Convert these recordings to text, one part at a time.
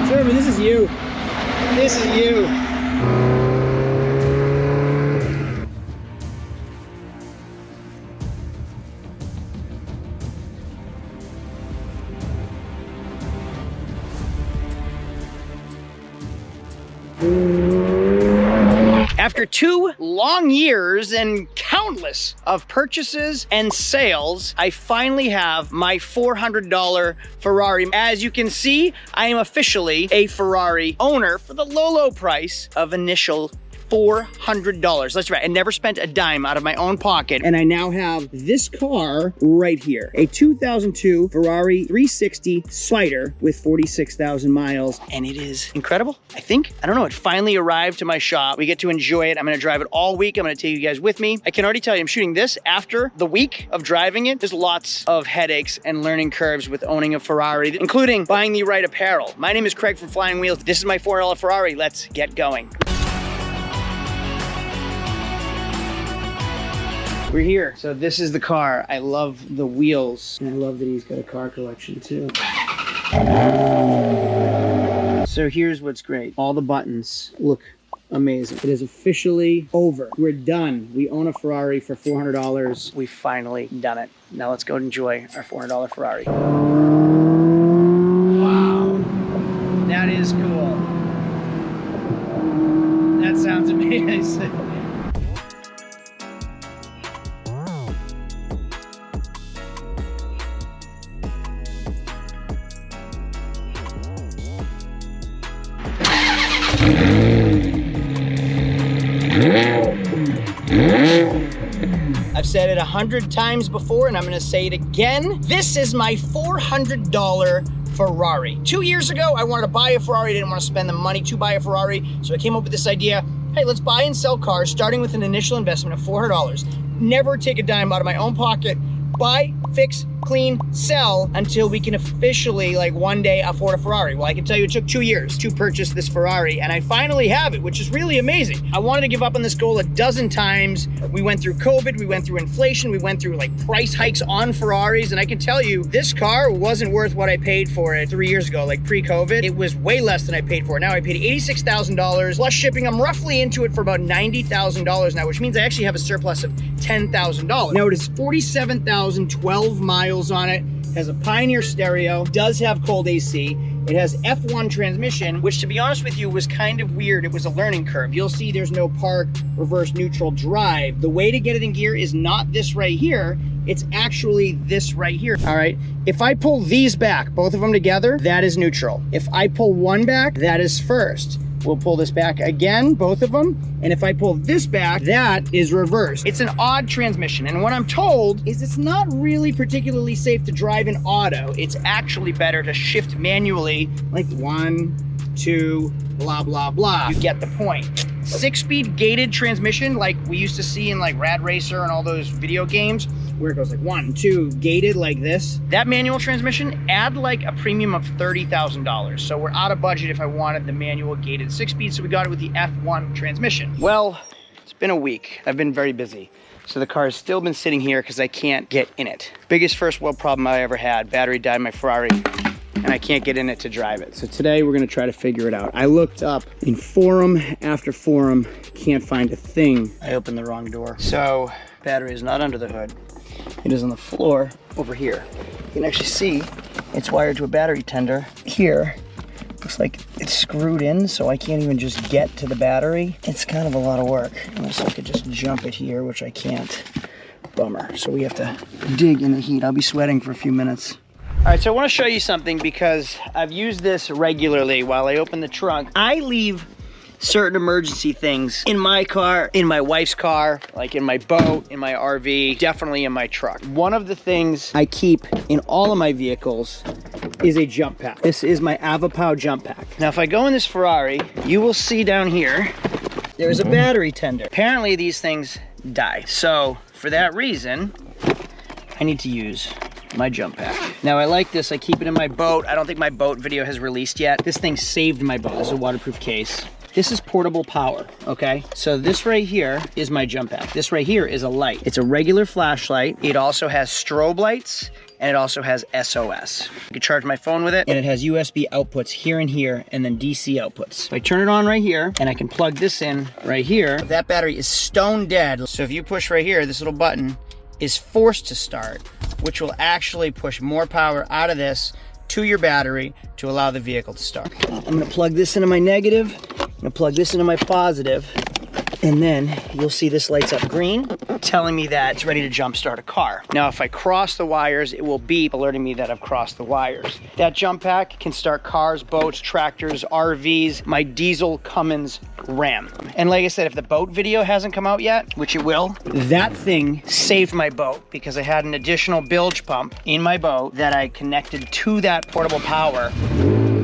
Sherman, this is you. This is you. After 2 long years and countless of purchases and sales, I finally have my $400 Ferrari. As you can see, I am officially a Ferrari owner for the low price of initial $400. That's right, I never spent a dime out of my own pocket. And I now have this car right here. A 2002 Ferrari 360 Spider with 46,000 miles. And it is incredible, I think. I don't know, it finally arrived to my shop. We get to enjoy it. I'm gonna drive it all week. I'm gonna take you guys with me. I can already tell you, I'm shooting this after the week of driving it. There's lots of headaches and learning curves with owning a Ferrari, including buying the right apparel. My name is Craig from Flying Wheels. This is my $400 Ferrari. Let's get going. We're here. So this is the car. I love the wheels. And I love that he's got a car collection too. So here's what's great. All the buttons look amazing. It is officially over. We're done. We own a Ferrari for $400. We've finally done it. Now let's go enjoy our $400 Ferrari. Wow. That is cool. That sounds amazing. I've said it 100 times before and I'm gonna say it again. This is my $400 Ferrari. 2 years ago, I wanted to buy a Ferrari. I didn't want to spend the money to buy a Ferrari. So I came up with this idea. Hey, let's buy and sell cars starting with an initial investment of $400. Never take a dime out of my own pocket. Buy, fix, clean, sell until we can officially, like, one day afford a Ferrari. Well, I can tell you it took 2 years to purchase this Ferrari, and I finally have it, which is really amazing. I wanted to give up on this goal a dozen times. We went through COVID, we went through inflation, we went through like price hikes on Ferraris, and I can tell you this car wasn't worth what I paid for it 3 years ago, like pre-COVID. It was way less than I paid for it. Now I paid $86,000 plus shipping. I'm roughly into it for about $90,000 now, which means I actually have a surplus of $10,000. Now it is 47,012 miles on it. Has a Pioneer stereo, does have cold AC. It has F1 transmission, which to be honest with you was kind of weird. It was a learning curve. You'll see there's no park, reverse, neutral, drive. The way to get it in gear is not this right here. It's actually this right here. All right, if I pull these back, both of them together, that is neutral. If I pull one back, that is first. We'll pull this back again, both of them. And if I pull this back, that is reverse. It's an odd transmission. And what I'm told is it's not really particularly safe to drive in auto. It's actually better to shift manually, like 1, 2, blah, blah, blah. You get the point. 6-speed gated transmission like we used to see in like Rad Racer and all those video games where it goes like 1, 2, gated like this. That manual transmission, add like a premium of $30,000. So we're out of budget if I wanted the manual gated 6-speed, so we got it with the F1 transmission. Well, it's been a week. I've been very busy. So the car has still been sitting here because I can't get in it. Biggest first world problem I ever had. Battery died in my Ferrari and I can't get in it to drive it. So today we're gonna try to figure it out. I looked up in forum after forum, can't find a thing. I opened the wrong door. So battery is not under the hood. It is on the floor over here. You can actually see it's wired to a battery tender here. Looks like it's screwed in, so I can't even just get to the battery. It's kind of a lot of work. Unless I could just jump it here, which I can't. Bummer. So we have to dig in the heat. I'll be sweating for a few minutes. All right, so I want to show you something because I've used this regularly while I open the trunk. I leave certain emergency things in my car, in my wife's car, like in my boat, in my RV, definitely in my truck. One of the things I keep in all of my vehicles is a jump pack. This is my Avapow jump pack. Now, if I go in this Ferrari, you will see down here, there's a battery tender. Apparently these things die. So for that reason, I need to use my jump pack. Now I like this, I keep it in my boat. I don't think my boat video has released yet. This thing saved my boat. This is a waterproof case. This is portable power, okay? So this right here is my jump pack. This right here is a light. It's a regular flashlight. It also has strobe lights and it also has SOS. I can charge my phone with it, and it has USB outputs here and here, and then DC outputs. So I turn it on right here, and I can plug this in right here. That battery is stone dead. So if you push right here, this little button is forced to start, which will actually push more power out of this to your battery to allow the vehicle to start. I'm gonna plug this into my negative, I'm gonna plug this into my positive, and then you'll see this lights up green, telling me that it's ready to jump start a car. Now, if I cross the wires, it will beep, alerting me that I've crossed the wires. That jump pack can start cars, boats, tractors, RVs, my diesel Cummins Ram. And like I said, if the boat video hasn't come out yet, which it will, that thing saved my boat because I had an additional bilge pump in my boat that I connected to that portable power.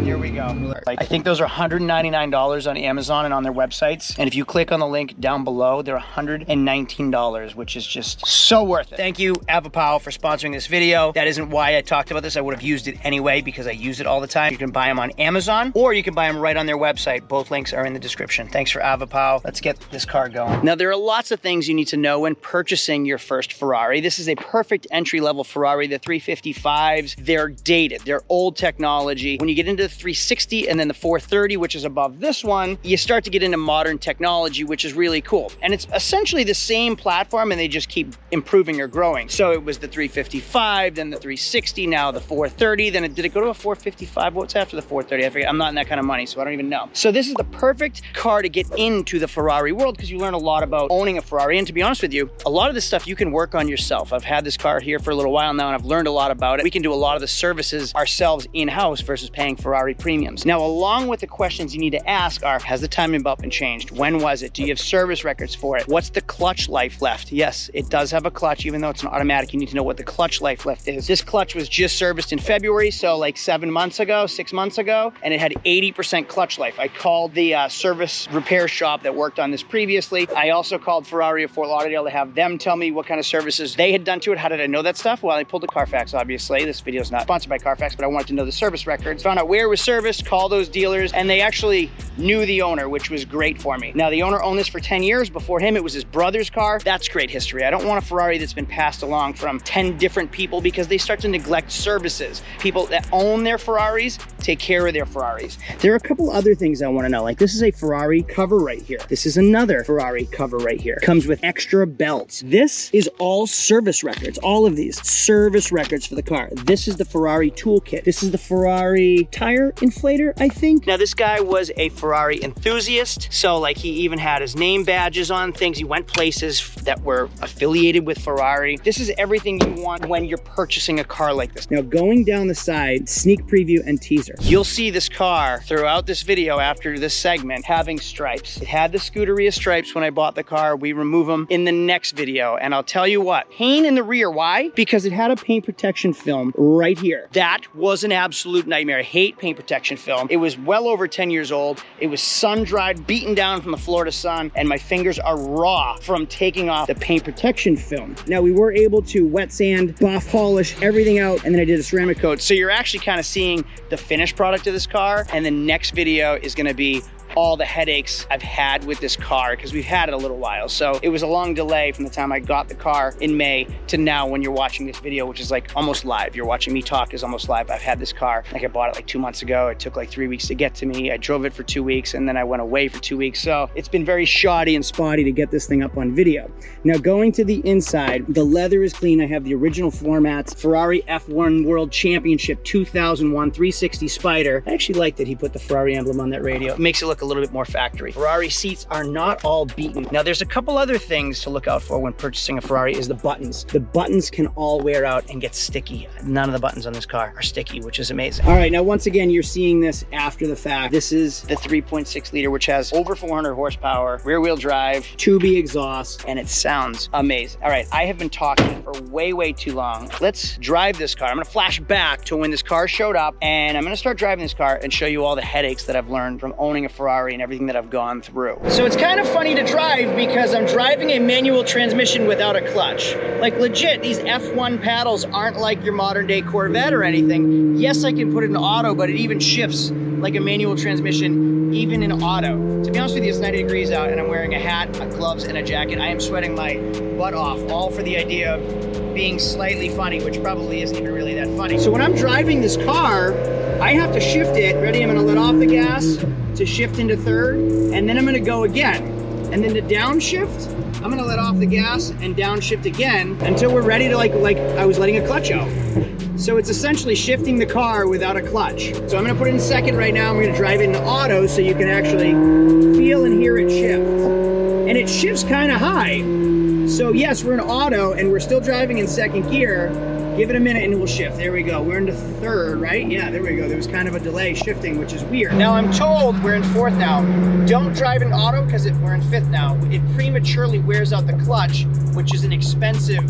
Here we go. I think those are $199 on Amazon and on their websites. And if you click on the link down below, they're $119, which is just so worth it. Thank you, Avapow, for sponsoring this video. That isn't why I talked about this. I would have used it anyway because I use it all the time. You can buy them on Amazon or you can buy them right on their website. Both links are in the description. Thanks for Avapow. Let's get this car going. Now, there are lots of things you need to know when purchasing your first Ferrari. This is a perfect entry-level Ferrari. The 355s, they're dated. They're old technology. When you get into the 360 and then the 430, which is above this one, you start to get into modern technology, which is really cool. And it's essentially the same platform and they just keep improving or growing. So it was the 355, then the 360, now the 430, then did it go to a 455? What's after the 430? I forget. I'm not in that kind of money, so I don't even know. So this is the perfect car to get into the Ferrari world because you learn a lot about owning a Ferrari. And to be honest with you, a lot of this stuff you can work on yourself. I've had this car here for a little while now and I've learned a lot about it. We can do a lot of the services ourselves in-house versus paying Ferrari premiums. Now, along with the questions you need to ask are, has the timing belt been changed? When was it? Do you have service records for it? What's the clutch life left? Yes, it does have a clutch, even though it's an automatic. You need to know what the clutch life left is. This clutch was just serviced in February, so like 6 months ago, and it had 80% clutch life. I called the service repair shop that worked on this previously. I also called Ferrari of Fort Lauderdale to have them tell me what kind of services they had done to it. How did I know that stuff? Well, I pulled the Carfax, obviously. This video is not sponsored by Carfax, but I wanted to know the service records. Found out where it was serviced, call those dealers, and they actually knew the owner, which was great for me. Now, the owner owned this for 10 years. Before him, it was his brother's car. That's great history. I don't want a Ferrari that's been passed along from 10 different people because they start to neglect services. People that own their Ferraris take care of their Ferraris. There are a couple other things I want to know. Like, this is a Ferrari cover right here. This is another Ferrari cover right here. Comes with extra belts. This is all service records. All of these service records for the car. This is the Ferrari toolkit. This is the Ferrari tire inflator, I think. Now, this guy was a Ferrari enthusiast, so like he even had his name badges on things. He went places that were affiliated with Ferrari. This is everything you want when you're purchasing a car like this. Now, going down the side, sneak preview and teaser. You'll see this car throughout this video after this segment having stripes. It had the Scuderia stripes when I bought the car. We remove them in the next video, and I'll tell you what, paint in the rear. Why? Because it had a paint protection film right here. That was an absolute nightmare. I hate paint protection film. It was well over 10 years old. It was sun-dried, beaten down from the Florida sun, and my fingers are raw from taking off the paint protection film. Now, we were able to wet sand, buff, polish everything out, and then I did a ceramic coat. So you're actually kind of seeing the finished product of this car, and the next video is going to be all the headaches I've had with this car because we've had it a little while. So it was a long delay from the time I got the car in May to now when you're watching this video, which is like almost live. You're watching me talk is almost live. I've had this car, like I bought it like 2 months ago. It took like 3 weeks to get to me. I drove it for 2 weeks and then I went away for 2 weeks. So it's been very shoddy and spotty to get this thing up on video. Now, going to the inside, the leather is clean. I have the original floor mats, Ferrari F1 World Championship 2001 360 Spider. I actually like that he put the Ferrari emblem on that radio. It makes it look a little bit more factory. Ferrari seats are not all beaten. Now, there's a couple other things to look out for when purchasing a Ferrari is the buttons. The buttons can all wear out and get sticky. None of the buttons on this car are sticky, which is amazing. All right, now once again, you're seeing this after the fact. This is the 3.6 liter, which has over 400 horsepower, rear wheel drive, tubi exhaust, and it sounds amazing. All right, I have been talking for way too long. Let's drive this car. I'm gonna flash back to when this car showed up, and I'm gonna start driving this car and show you all the headaches that I've learned from owning a Ferrari Ferrari and everything that I've gone through. So it's kind of funny to drive because I'm driving a manual transmission without a clutch. Like legit, these F1 paddles aren't like your modern day Corvette or anything. Yes, I can put it in auto, but it even shifts like a manual transmission, even in auto. To be honest with you, it's 90 degrees out and I'm wearing a hat, gloves, and a jacket. I am sweating my butt off, all for the idea of being slightly funny, which probably isn't even really that funny. So when I'm driving this car, I have to shift it. Ready? I'm gonna let off the gas to shift into third, and then I'm gonna go again. And then to downshift, I'm gonna let off the gas and downshift again until we're ready to like I was letting a clutch out. So it's essentially shifting the car without a clutch. So I'm gonna put it in second right now. I'm gonna drive it in auto so you can actually feel and hear it shift. And it shifts kind of high. So yes, we're in auto and we're still driving in second gear. Give it a minute and it will shift. There we go. We're into third, right? Yeah, there we go. There was kind of a delay shifting, which is weird. Now I'm told we're in fourth now. Don't drive in auto because we're in fifth now. It prematurely wears out the clutch, which is an expensive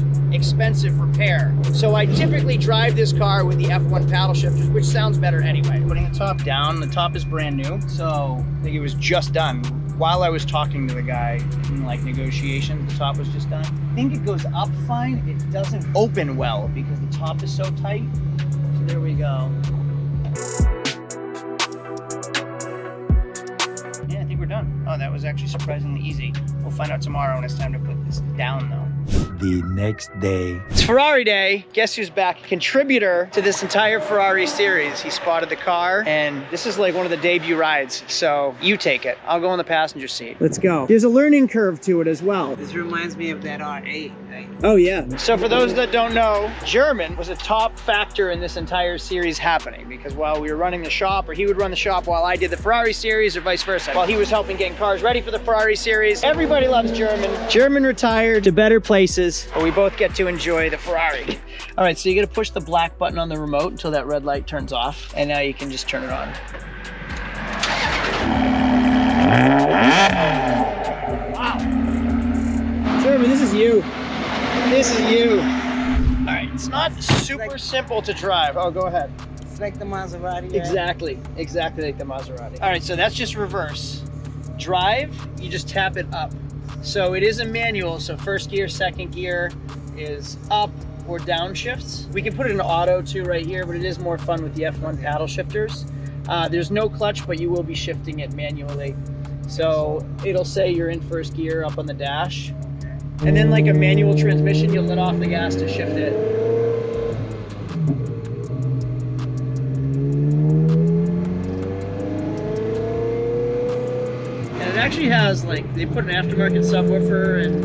repair. So I typically drive this car with the F1 paddle shifters, which sounds better anyway. Putting the top down, the top is brand new. So I think it was just done. While I was talking to the guy in like negotiations, the top was just done. I think it goes up fine. It doesn't open well because the top is so tight. So there we go. Yeah, I think we're done. Oh, that was actually surprisingly easy. We'll find out tomorrow when it's time to put this down though. The next day. It's Ferrari day. Guess who's back? Contributor to this entire Ferrari series. He spotted the car and this is like one of the debut rides. So you take it. I'll go in the passenger seat. Let's go. There's a learning curve to it as well. This reminds me of that R8, right? Oh yeah. So for those that don't know, German was a top factor in this entire series happening because while we were running the shop, or he would run the shop while I did the Ferrari series or vice versa. While he was helping getting cars ready for the Ferrari series. Everybody loves German. German retired to better places, but we both get to enjoy the Ferrari. All right, so you gotta push the black button on the remote until that red light turns off, and now you can just turn it on. Wow. German, this is you. This is you. All right, it's not super simple to drive. Oh, go ahead. It's like the Maserati, right? Exactly like the Maserati. All right, so that's just reverse. Drive, you just tap it up. So it is a manual, so first gear, second gear is up or down shifts. We can put it in auto too right here, but it is more fun with the F1 paddle shifters. There's no clutch, but you will be shifting it manually. So it'll say you're in first gear up on the dash. And then like a manual transmission, you'll let off the gas to shift it. It actually has like, they put an aftermarket subwoofer and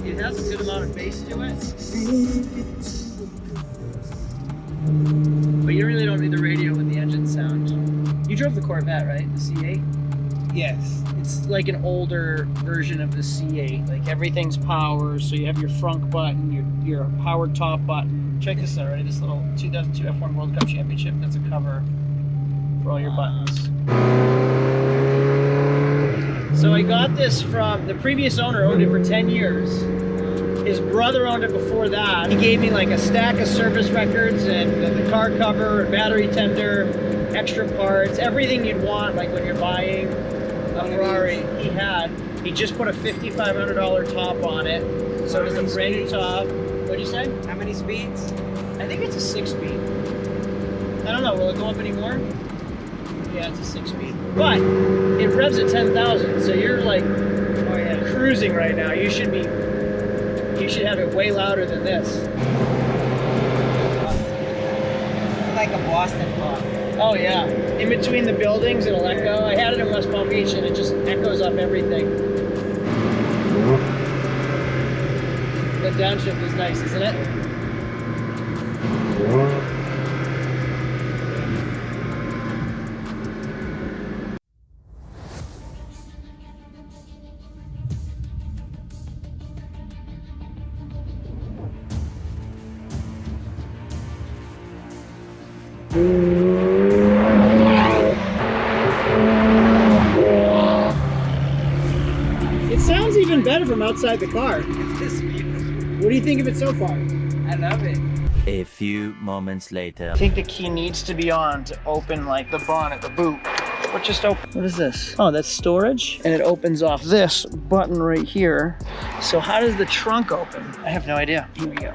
it has a good amount of bass to it. But you really don't need the radio with the engine sound. You drove the Corvette, right? The C8? Yes. It's like an older version of the C8. Like everything's power, so you have your front button, your powered top button. Check this out, right? This little 2002 F1 World Cup Championship, that's a cover for all your buttons. So I got this from, the previous owner owned it for 10 years. His brother owned it before that. He gave me like a stack of service records and the car cover, battery tender, extra parts, everything you'd want like when you're buying a Ferrari. He just put a $5,500 top on it. So it's a brand new top. What'd you say? How many speeds? I think it's a 6-speed. I don't know, will it go up anymore? Yeah, it's a 6-speed. But it revs at 10,000, so you're like cruising right now. You should have it way louder than this. It's like a Boston car. Oh yeah. In between the buildings, it'll echo. I had it in West Palm Beach and it just echoes off everything. The downshift is nice, isn't it? It sounds even better from outside the car. It's just beautiful. What do you think of it so far? I love it. A few moments later. I think the key needs to be on to open like the bonnet, the boot. What just opened? What is this? Oh, that's storage. And it opens off this button right here. So how does the trunk open? I have no idea. Here we go.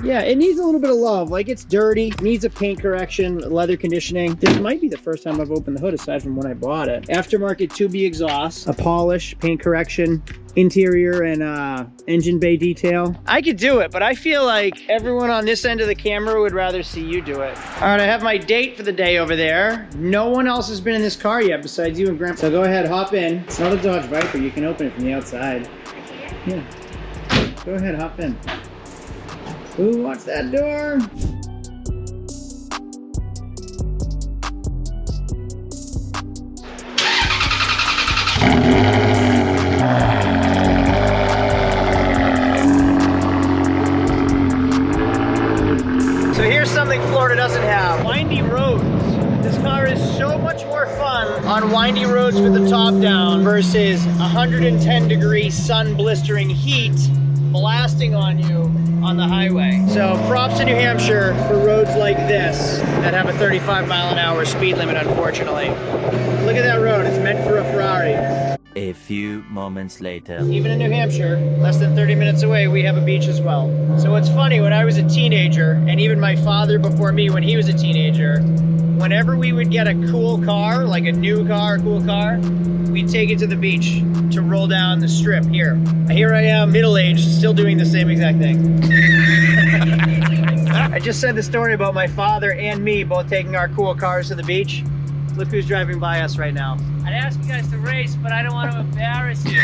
Yeah, it needs a little bit of love. Like, it's dirty, needs a paint correction, leather conditioning. This might be the first time I've opened the hood aside from when I bought it. Aftermarket tubi exhaust, a polish, paint correction, interior and engine bay detail. I could do it, but I feel like everyone on this end of the camera would rather see you do it. All right, I have my date for the day over there. No one else has been in this car yet besides you and Grandpa. So go ahead, hop in. It's not a Dodge Viper, you can open it from the outside. Yeah, go ahead, hop in. Who wants that door? So here's something Florida doesn't have. Windy roads. This car is so much more fun on windy roads with the top down versus 110-degree sun blistering heat blasting on you on the highway. So props to New Hampshire for roads like this that have a 35-mile-an-hour speed limit, unfortunately. Look at that road, it's meant for a Ferrari. A few moments later. Even in New Hampshire, less than 30 minutes away, we have a beach as well. So it's funny, when I was a teenager, and even my father before me when he was a teenager, whenever we would get a cool car, like a new car, cool car, we'd take it to the beach to roll down the strip here. Here I am, middle-aged, still doing the same exact thing. I just said the story about my father and me both taking our cool cars to the beach. Look who's driving by us right now. I'd ask you guys to race, but I don't want to embarrass you.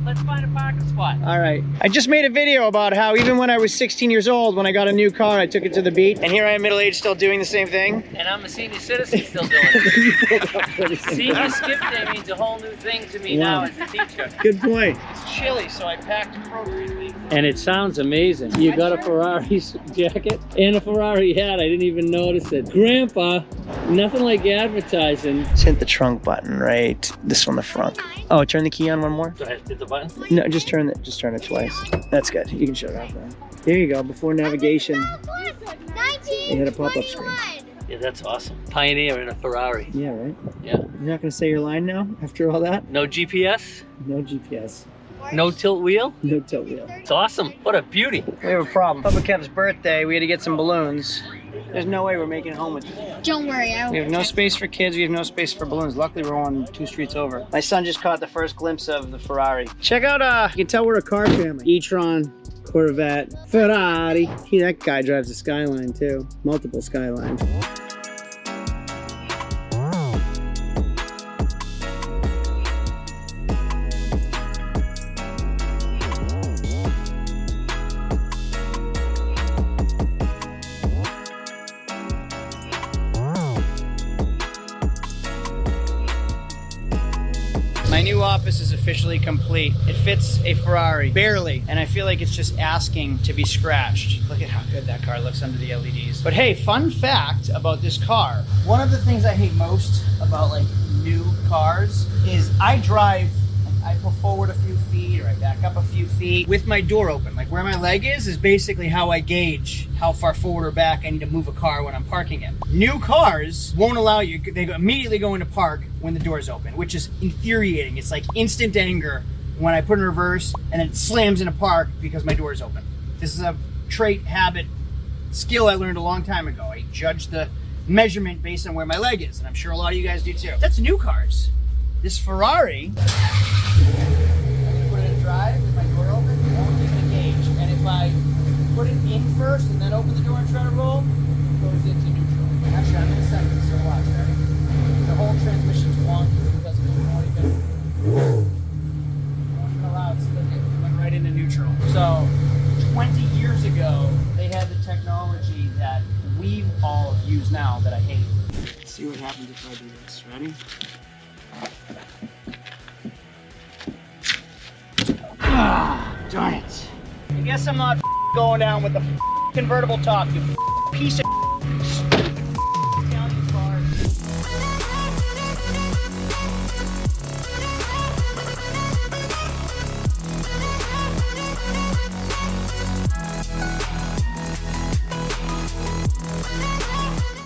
Let's find a parking spot. All right. I just made a video about how even when I was 16 years old, when I got a new car, I took it to the beach. And here I am middle-aged still doing the same thing. And I'm a senior citizen still doing it. Senior skip day means a whole new thing to me now as a teacher. Good point. It's chilly, so I packed appropriately. And it sounds amazing. You got a Ferrari jacket and a Ferrari hat. I didn't even notice it. Grandpa, nothing like advertising. Just hit the trunk button, right? This on the front. Oh, turn the key on one more. Do I hit the button? No, just turn it twice. That's good. You can shut it off now. There you go. Before navigation, it had a pop-up screen. Yeah, that's awesome. Pioneer in a Ferrari. Yeah, right? Yeah. You're not gonna say your line now after all that? No GPS? No GPS. No tilt wheel? No tilt wheel. It's awesome. What a beauty. We have a problem. Papa Kev's birthday, we had to get some balloons. There's no way we're making it home with these. Don't worry, We have no space for kids, we have no space for balloons. Luckily, we're on 2 streets over. My son just caught the first glimpse of the Ferrari. Check out, you can tell we're a car family. E-Tron, Corvette, Ferrari. That guy drives a Skyline too. Multiple Skylines. My new office is officially complete. It fits a Ferrari, barely, and I feel like it's just asking to be scratched. Look at how good that car looks under the LEDs. But hey, fun fact about this car. One of the things I hate most about like new cars is I pull forward a few feet or I back up a few feet with my door open. Like where my leg is basically how I gauge how far forward or back I need to move a car when I'm parking it. New cars won't allow you, they immediately go into park when the door is open, which is infuriating. It's like instant anger when I put in reverse and it slams into park because my door is open. This is a trait, habit, skill I learned a long time ago. I judge the measurement based on where my leg is, and I'm sure a lot of you guys do too. That's new cars. This Ferrari, I'm gonna put it in drive with my door open, it won't use the gauge. And if I put it in first and then open the door and try to roll, it goes into neutral. Actually, I'm gonna set this, so watch, ready? The whole transmission's wonky because it won't even allow it, so it went right into neutral. So 20 years ago, they had the technology that we all use now that I hate. Let's see what happens if I do this. Ready? Ah, darn it. I guess I'm not going down with the convertible top, you piece of